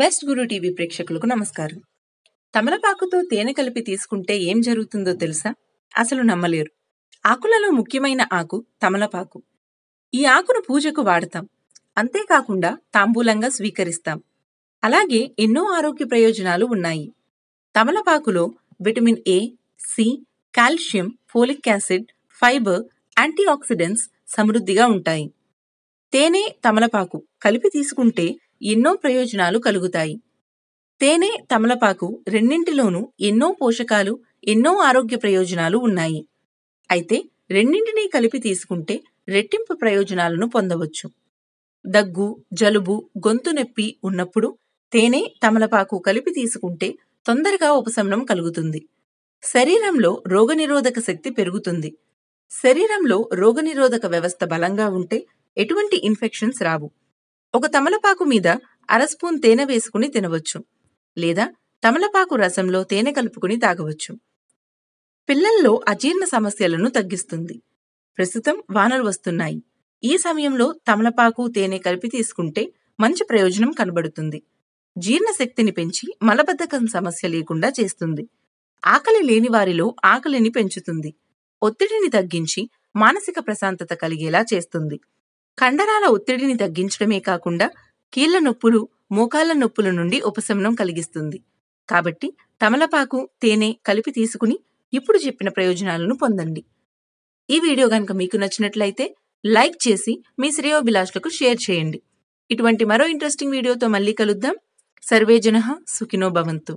Best గురు TV ప్రేక్షకులకు నమస్కారం. తమలపాకుతో తేనె కలిపి తీసుకుంటే ఏం జరుగుతుందో తెలుసా? అసలు నమ్మలేరు. ఆకులలో ముఖ్యమైన ఆకు తమలపాకు. ఈ ఆకును పూజకు వాడతాం. అంతేకాకుండా తాంబూలంగా స్వీకరిస్తాం. అలాగే ఎన్నో ఆరోగ్య ప్రయోజనాలు ఉన్నాయి. తమలపాకులో vitamin A, C, calcium, folic acid, fibre, antioxidants సమృద్ధిగా ఉంటాయి. తేనె, తమలపాకు కలిపి తీసుకుంటే ఎన్నో ప్రయోజనాలు కలుగుతాయి. తేనె, తమలపాకు రెండింటిలోనూ ఎన్నో పోషకాలు, ఎన్నో ఆరోగ్య ప్రయోజనాలు ఉన్నాయి. అయితే రెండింటినీ కలిపి తీసుకుంటే రెట్టింపు ప్రయోజనాలను పొందవచ్చు. దగ్గు, జలుబు, గొంతు నొప్పి ఉన్నప్పుడు తేనె, తమలపాకు కలిపి తీసుకుంటే తొందరగా ఉపశమనం కలుగుతుంది. శరీరంలో రోగనిరోధక శక్తి పెరుగుతుంది. శరీరంలో రోగనిరోధక వ్యవస్థ బలంగా ఉంటే ఎటువంటి ఇన్ఫెక్షన్స్ రావు. ఒక తమలపాకు మీద అర స్పూన్ తేనె వేసుకుని తినవచ్చు, లేదా తమలపాకు రసంలో తేనె కలుపుకుని తాగవచ్చు. పిల్లల్లో అజీర్ణ సమస్యలను తగ్గిస్తుంది. ప్రస్తుతం వానలు వస్తున్నాయి. ఈ సమయంలో తమలపాకు, తేనె కలిపి తీసుకుంటే మంచి ప్రయోజనం కనబడుతుంది. జీర్ణశక్తిని పెంచి మలబద్ధకం సమస్య లేకుండా చేస్తుంది. ఆకలి లేని వారిలో ఆకలిని పెంచుతుంది. ఒత్తిడిని తగ్గించి మానసిక ప్రశాంతత కలిగేలా చేస్తుంది. కండరాల ఒత్తిడిని తగ్గించడమే కాకుండా కీళ్ల నొప్పులు, మోకాళ్ల నొప్పుల నుండి ఉపశమనం కలిగిస్తుంది. కాబట్టి తమలపాకు, తేనె కలిపి తీసుకుని ఇప్పుడు చెప్పిన ప్రయోజనాలను పొందండి. ఈ వీడియో గనుక మీకు నచ్చినట్లయితే లైక్ చేసి మీ శ్రేయోభిలాషులకు షేర్ చేయండి. ఇటువంటి మరో ఇంట్రెస్టింగ్ వీడియోతో మళ్ళీ కలుద్దాం. సర్వే జనః సుఖినో భవంతు.